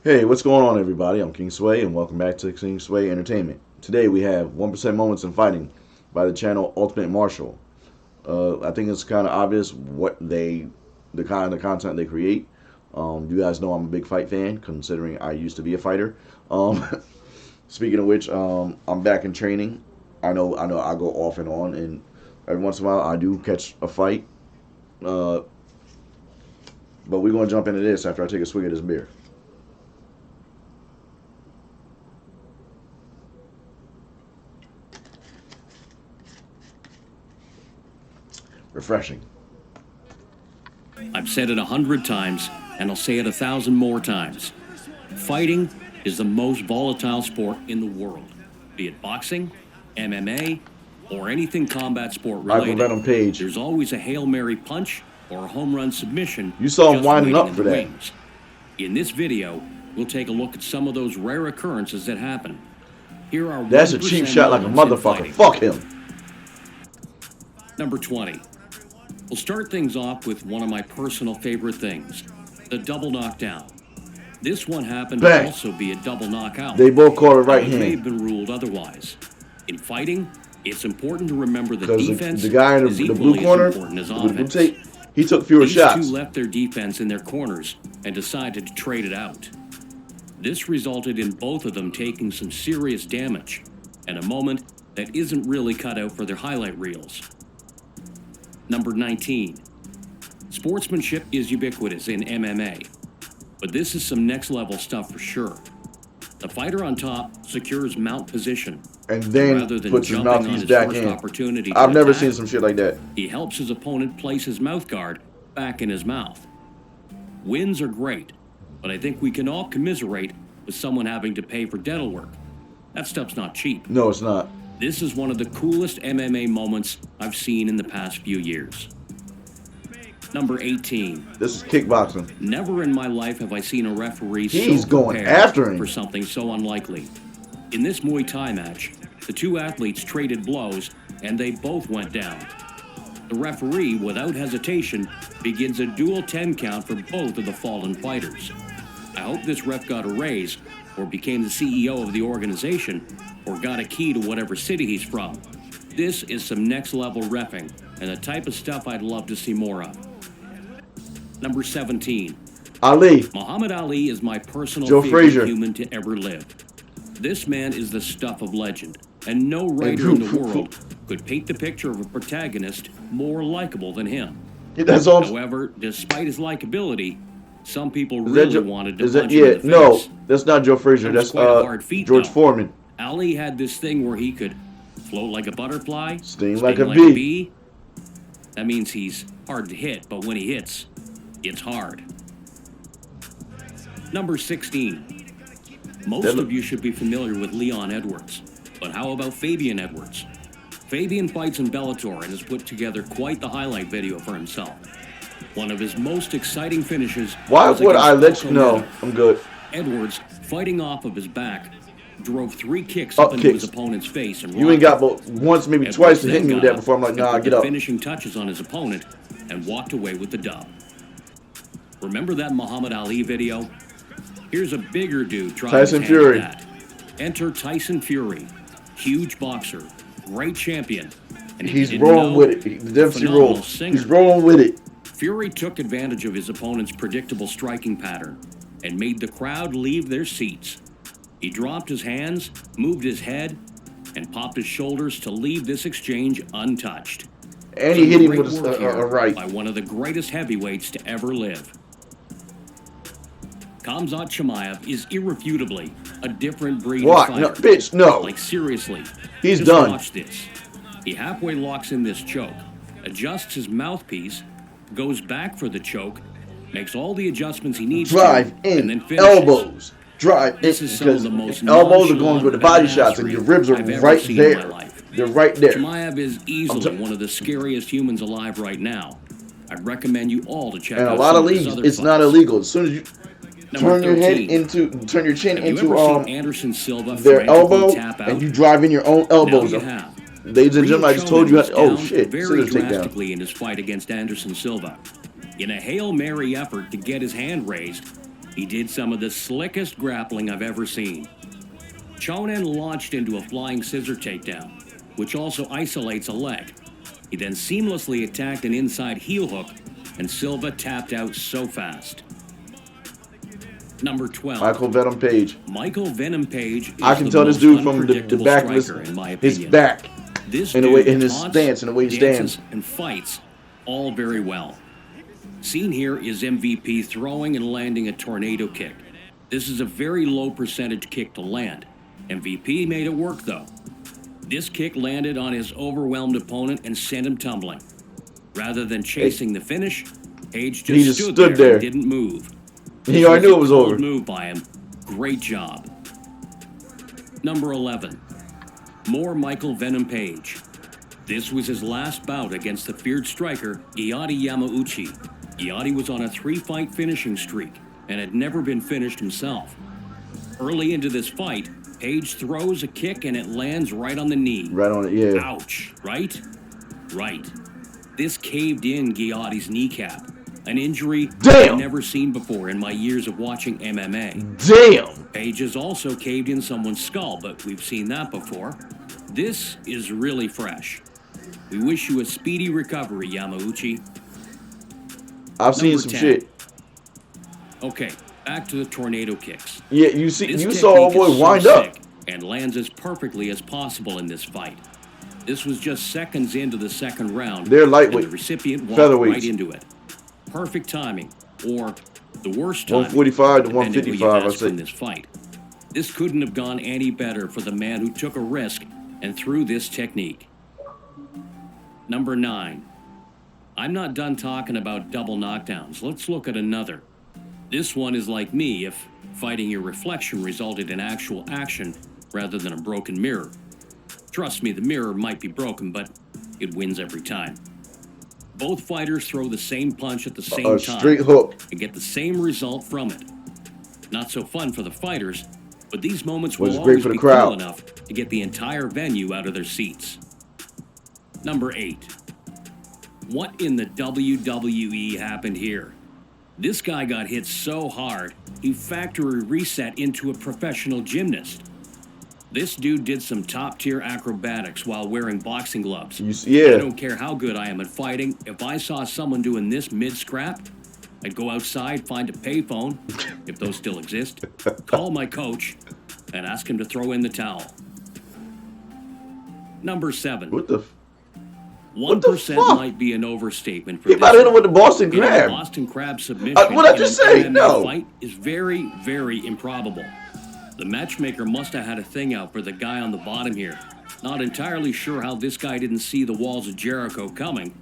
Hey, what's going on, everybody? I'm King Sway, and welcome back to King Sway Entertainment. Today we have 1% Moments in Fighting by the channel Ultimate Martial. I think it's kind of obvious the kind of content they create. You guys know I'm a big fight fan, considering I used to be a fighter. Um, Speaking of which, I'm back in training. I go off and on, and every once in a while I do catch a fight. Uh, but we're gonna jump into this after I take a swig of this beer. Refreshing. I've said it 100 times, and I'll say it 1,000 more times. Fighting is the most volatile sport in the world, be it boxing, MMA, or anything combat sport related. Venom Page. There's always a Hail Mary punch or a home run submission. You saw him just winding waiting up in for the that. wings. In this video, we'll take a look at some of those rare occurrences that happen. Here are That's a cheap 1% shot like a moments in motherfucker. fighting. Fuck him. Number 20. We'll start things off with one of my personal favorite things, the double knockdown. This one happened Bang. to also be a double knockout. They both caught it right It may have hand. been ruled otherwise. In fighting, it's important to remember that Because defense the guy in is the equally blue corner, as important as with the blue offense. tape, he took fewer These shots. two left their defense in their corners and decided to trade it out. This resulted in both of them taking some serious damage, and a moment that isn't really cut out for their highlight reels. Number 19. Sportsmanship is ubiquitous in MMA, but this is some next level stuff for sure. The fighter on top secures mount position, And then rather than puts his jumping on mouthpiece his back first in. opportunity to I've never attack, seen some shit like that. he helps his opponent place his mouth guard back in his mouth. Wins are great, but I think we can all commiserate with someone having to pay for dental work. That stuff's not cheap. No, it's not. This is one of the coolest MMA moments I've seen in the past few years. Number 18. This is kickboxing. Never in my life have I seen a referee He's so going prepared after him. for something so unlikely. In this Muay Thai match, the two athletes traded blows and they both went down. The referee, without hesitation, begins a dual 10 count for both of the fallen fighters. I hope this ref got a raise, or became the CEO of the organization, or got a key to whatever city he's from. This is some next level reffing, and the type of stuff I'd love to see more of. Number 17. Ali. Muhammad Ali is my personal Joe favorite Frazier. human to ever live. This man is the stuff of legend, and no writer in the world could paint the picture of a protagonist more likable than him. That's all. However, despite his likability, some people Is that really Joe- wanted to is that, punch him yeah, in the no, face. that's not Joe Frazier. That was That's quite a hard feat, George though. Foreman. Ali had this thing where he could float like a butterfly, Sting like a bee. That means he's hard to hit, but when he hits, it's hard. Number 16. Most of you should be familiar with Leon Edwards, but how about Fabian Edwards? Fabian fights in Bellator and has put together quite the highlight video for himself. One of his most exciting finishes. Why was would against I let you Falcao know? Neto. I'm good. Edwards, fighting off of his back, drove 3 kicks Up up into his kicks. opponent's face and You ain't rocked got him. but once, maybe Edwards twice to hit then me with got that before I'm like, and nah, put get the up. finishing touches on his opponent and walked away with the dub. Remember that Muhammad Ali video? Here's a bigger dude trying Tyson his hand Fury. at that. Enter Tyson Fury, huge boxer, great champion, and if you He's didn't rolling know, with it. The Dempsey phenomenal roll. singer. He's rolling with it. Fury took advantage of his opponent's predictable striking pattern and made the crowd leave their seats. He dropped his hands, moved his head, and popped his shoulders to leave this exchange untouched. And he hit him Great with work here a right. by one of the greatest heavyweights to ever live. Khamzat Chimaev is irrefutably a different breed What? of No, fighter. bitch, no. Like seriously. He's just done. Watch this. He halfway locks in this choke, adjusts his mouthpiece, goes back for the choke, makes all the adjustments he needs Drive to, and in. then finishes. Elbows. Drive in. This is some of Because the most elbows are going nonchalant with the body shots, and badassery your ribs are I've ever right seen in my there. life. They're right there. Chimaev is easily one of the scariest humans alive right now. I'd recommend you all to check And out a lot some of his leagues, other it's not fights. illegal. As soon as you Number turn your head 13. into, turn your chin Have you into ever seen Anderson Silva their frantically elbow, tap out? and you drive in your own Now elbows. you have. Ladies and gentlemen, I just told you. was Oh down shit! very Scissors takedown. drastically in his fight against Anderson Silva. In a Hail Mary effort to get his hand raised, He did some of the slickest grappling I've ever seen. Chonen launched into a flying scissor takedown, which also isolates a leg. He then seamlessly attacked an inside heel hook, and Silva tapped out so fast. Number 12. Michael Venom Page. Michael Venom Page is I can the tell this most dude from the unpredictable back of his, striker, in my his opinion. back. This In the way, dude in his taunts, stance, in the way he dances, stands. and fights all very well. Seen here is MVP throwing and landing a tornado kick. This is a very low percentage kick to land. MVP made it work though. This kick landed on his overwhelmed opponent and sent him tumbling. Rather than chasing the finish, Page He just just stood stood there there. and didn't move. He This already knew a it was cold over. move by him. Great job. Number 11. More Michael Venom Page. This was his last bout against the feared striker, Giyadi Yamauchi. Giyadi was on a 3-fight finishing streak and had never been finished himself. Early into this fight, Page throws a kick and it lands right on the knee. Right on it, yeah. Ouch, right? Right. This caved in Giyadi's kneecap, an injury Damn! I've never seen before in my years of watching MMA. Damn! Page has also caved in someone's skull, but we've seen that before. This is really fresh. We wish you a speedy recovery, Yamauchi. I've seen Number some 10. shit. Okay, back to the tornado kicks. Yeah, This you saw our technique boy is so wind up. sick and lands as perfectly as possible in this fight. This was just seconds into the second round. They're lightweight, and the recipient walked featherweights. right into it. Perfect timing, or the worst timing. 145 to depending who you 155, I ask say. from this fight. This couldn't have gone any better for the man who took a risk and threw this technique. Number 9. I'm not done talking about double knockdowns. Let's look at another. This one is like me if fighting your reflection resulted in actual action rather than a broken mirror. Trust me, the mirror might be broken, but it wins every time. Both fighters throw the same punch at the same A time straight hook. and get the same result from it. Not so fun for the fighters, but these moments Well, will it's great always for the be crowd. cool enough to get the entire venue out of their seats. Number 8. What in the WWE happened here? This guy got hit so hard, he factory reset into a professional gymnast. This dude did some top-tier acrobatics while wearing boxing gloves. I Yeah. don't care how good I am at fighting. If I saw someone doing this mid-scrap, I'd go outside, find a payphone, if those still exist, call my coach, and ask him to throw in the towel. Number 7. What the? 1% fuck? might be an overstatement for He this about to hit him one. with the Boston Getting a Crab. Boston Crab submission What'd I just in say? an MMA No. fight is very, very improbable. The matchmaker must have had a thing out for the guy on the bottom here. Not entirely sure how this guy didn't see the walls of Jericho coming,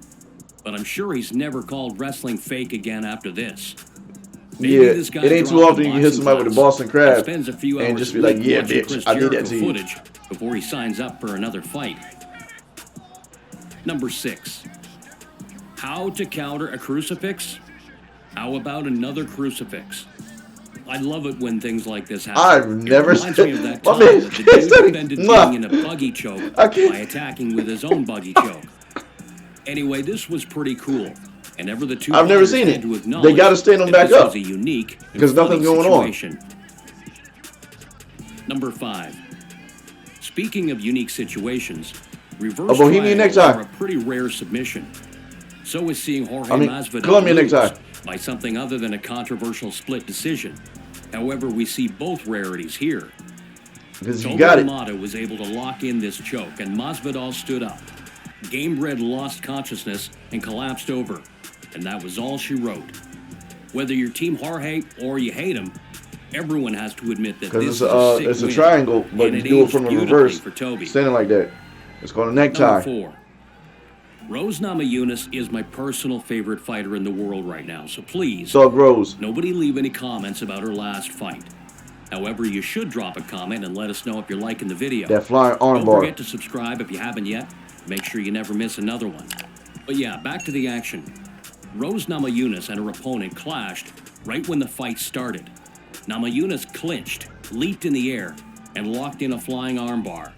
but I'm sure he's never called wrestling fake again after this. Maybe Yeah, this guy it ain't too dropped often the you can hit boxing somebody with a gloves Boston Crab and spends a few and hours just be like, a week "Yeah, watching bitch, Chris I did that Jericho to you." footage before he signs up for another fight. Number 6. How to counter a crucifix? How about another crucifix? I love it when things like this happen. I've never It reminds me of that my time man that the can't dude say- defended Mwah. being in a buggy choke I can't- by attacking with his own buggy choke. Anyway, this was pretty cool. And ever the two I've never fighters seen had it. to They acknowledge gotta stand 'em that back this up. was a unique and Because nothing's funny going on. situation. Number 5. Speaking of unique situations, reverse A Bohemian triangles necktie. are a pretty rare submission. So is seeing Jorge I mean, Masvidal Colombian lose necktie. by something other than a controversial split decision. However, we see both rarities here. Because you Togo got it. Amato was able to lock in this choke, and Masvidal stood up. Gamebred lost consciousness and collapsed over, and that was all she wrote. Whether you're Team Jorge or you hate him, everyone has to admit that Because this it's is a sick it's a win, triangle, but and you it do it aged from a beautifully reverse, for Toby. standing like that. It's called a Number necktie. 4. Rose Namajunas is my personal favorite fighter in the world right now, so please, Dog Rose. nobody leave any comments about her last fight. However, you should drop a comment and let us know if you're liking the video. That flying Don't armbar. forget to subscribe if you haven't yet. Make sure you never miss another one. But yeah, back to the action. Rose Namajunas and her opponent clashed right when the fight started. Namajunas clinched, leaped in the air, and locked in a flying armbar.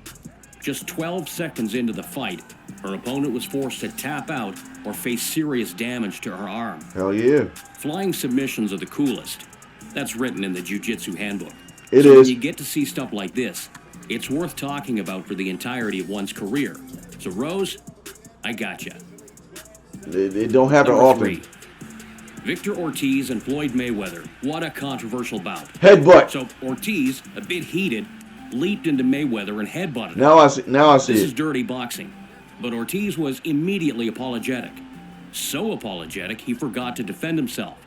Just 12 seconds into the fight, her opponent was forced to tap out or face serious damage to her arm. Hell yeah. Flying submissions are the coolest. That's written in the Jiu-Jitsu handbook. It So when is. you get to see stuff like this, it's worth talking about for the entirety of one's career. So Rose, I gotcha. It don't happen Number often. 3. Victor Ortiz and Floyd Mayweather. What a controversial bout. Headbutt. So Ortiz, a bit heated, leaped into Mayweather and headbutted him. Now I see. Now I see This is it. dirty boxing. But Ortiz was immediately apologetic. So apologetic, he forgot to defend himself.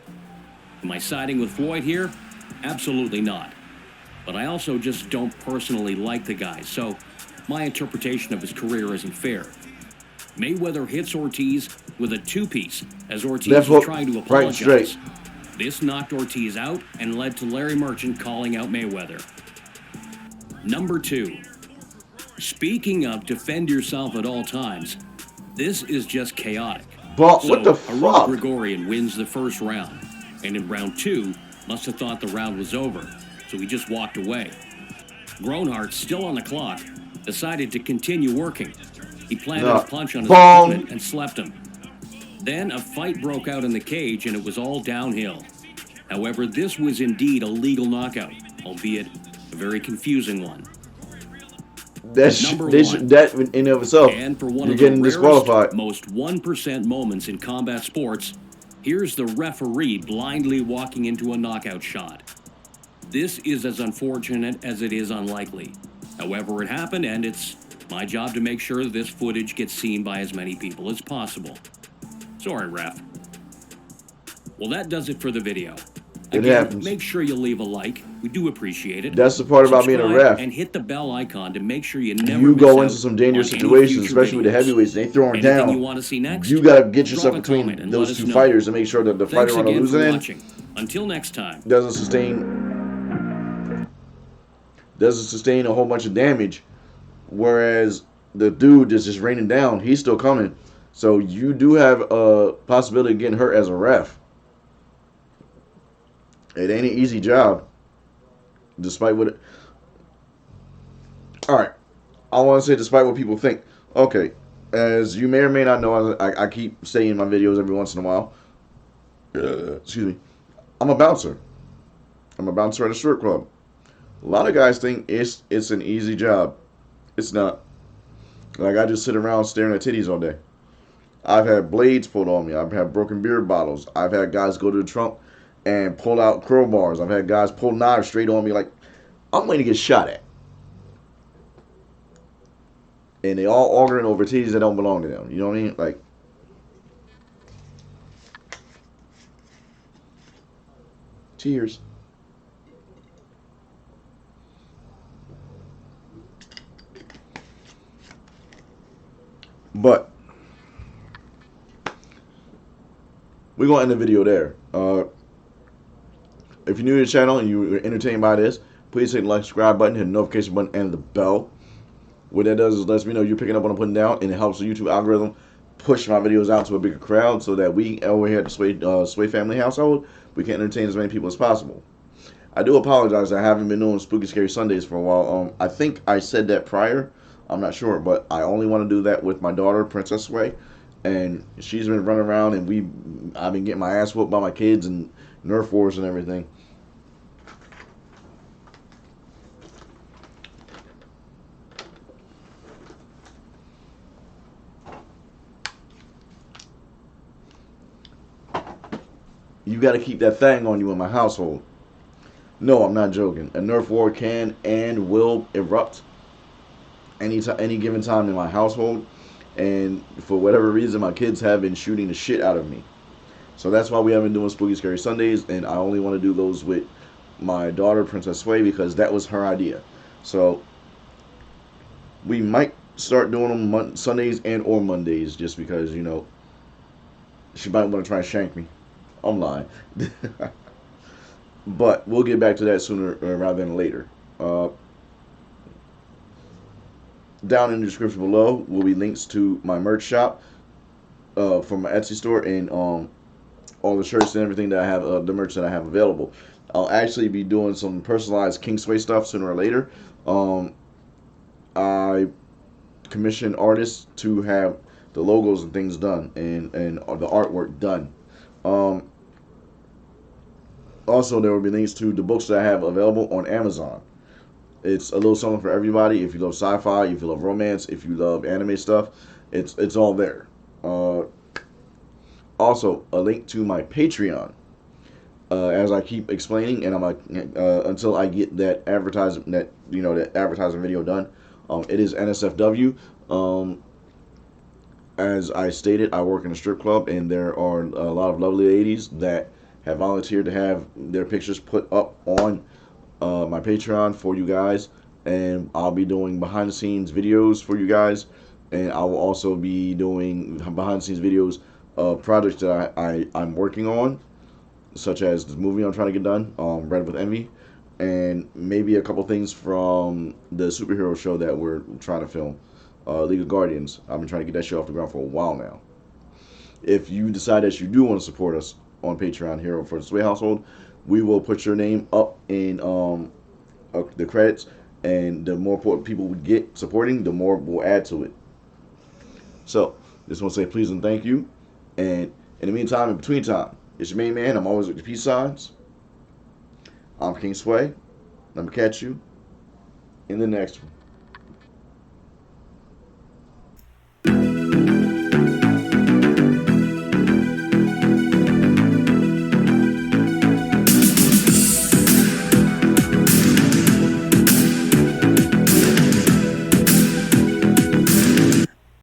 Am I siding with Floyd here? Absolutely not. But I also just don't personally like the guy, so my interpretation of his career isn't fair. Mayweather hits Ortiz with a two-piece as Ortiz Left was hook, trying to right straight. apologize. This knocked Ortiz out and led to Larry Merchant calling out Mayweather. Number 2. Speaking of defend yourself at all times, this is just chaotic. But So, what the Harut fuck? Grigorian wins the first round, and in round 2, must have thought the round was over, so he just walked away. Groenhart, still on the clock, decided to continue working. He planted No. a punch on his Boom. opponent and slept him. Then a fight broke out in the cage, and it was all downhill. However, this was indeed a legal knockout, albeit a very confusing one. Number 1. That in and of itself, And for one you're of getting the disqualified. rarest, most 1% moments in combat sports, here's the referee blindly walking into a knockout shot. This is as unfortunate as it is unlikely. However, it happened, and it's my job to make sure this footage gets seen by as many people as possible. Sorry, ref. Well, that does it for the video. It Again, happens. make sure you leave a like. We do appreciate it. That's the part about being a Subscribe ref. And hit the bell icon to make sure you never You miss go out into some dangerous on any situations, future especially with the videos. heavyweights. They throwing Anything down. you want to see next? You gotta get yourself Drop a comment between and those let us two know. fighters to make sure that the Thanks fighter on the again for losing end watching. Until next time. doesn't sustain a whole bunch of damage, whereas the dude is just raining down. He's still coming, so you do have a possibility of getting hurt as a ref. It ain't an easy job, despite what it... All right, I want to say despite what people think. Okay, as you may or may not know, I keep saying in my videos every once in a while, excuse me, I'm a bouncer. I'm a bouncer at a strip club. A lot of guys think it's an easy job. It's not. Like, I just sit around staring at titties all day. I've had blades pulled on me. I've had broken beer bottles. I've had guys go to the trunk and pull out crowbars. I've had guys pull knives straight on me like I'm waiting to get shot at. And they all arguing over titties that don't belong to them. You know what I mean? Like, cheers. But we're going to end the video there. If you're new to the channel and you were entertained by this, please hit the like, subscribe button, hit the notification button, and the bell. What that does is lets me know you're picking up what I'm putting down, and it helps the YouTube algorithm push my videos out to a bigger crowd so that we, over here at the Sway family household, we can entertain as many people as possible. I do apologize. I haven't been doing Spooky Scary Sundays for a while. I think I said that prior. I'm not sure, but I only want to do that with my daughter, Princess Sway, and she's been running around, and I've been getting my ass whooped by my kids and Nerf wars and everything. You got to keep that thing on you in my household. No, I'm not joking. A Nerf war can and will erupt any given time in my household, and for whatever reason, my kids have been shooting the shit out of me. So that's why we haven't been doing Spooky Scary Sundays, and I only want to do those with my daughter, Princess Sway, because that was her idea. So we might start doing them Sundays and or Mondays, just because, you know, she might want to try and shank me. I'm lying. But we'll get back to that sooner rather than later. Down in the description below will be links to my merch shop from my Etsy store, and all the shirts and everything that I have, the merch that I have available. I'll actually be doing some personalized Kingsway stuff sooner or later. I commission artists to have the logos and things done, and the artwork done. Also, there will be links to the books that I have available on Amazon. It's a little something for everybody. If you love sci-fi, if you love romance, if you love anime stuff, it's all there. Uh, Also, a link to my Patreon. As I keep explaining, and I'm like, until I get that advertising video done, it is NSFW. As I stated, I work in a strip club, and there are a lot of lovely ladies that have volunteered to have their pictures put up on my Patreon for you guys, and I'll be doing behind the scenes videos for you guys, and I will also be doing behind the scenes videos of projects that I'm working on, such as this movie I'm trying to get done, Red with Envy, and maybe a couple things from the superhero show that we're trying to film, League of Guardians. I've been trying to get that show off the ground for a while now. If you decide that you do want to support us on Patreon here for the Sway Household, we will put your name up in the credits, and the more people we get supporting, the more we'll add to it. So, just want to say please and thank you. And in the meantime, in between time, it's your main man. I'm always with the peace signs. I'm King Sway. I'm going to catch you in the next one.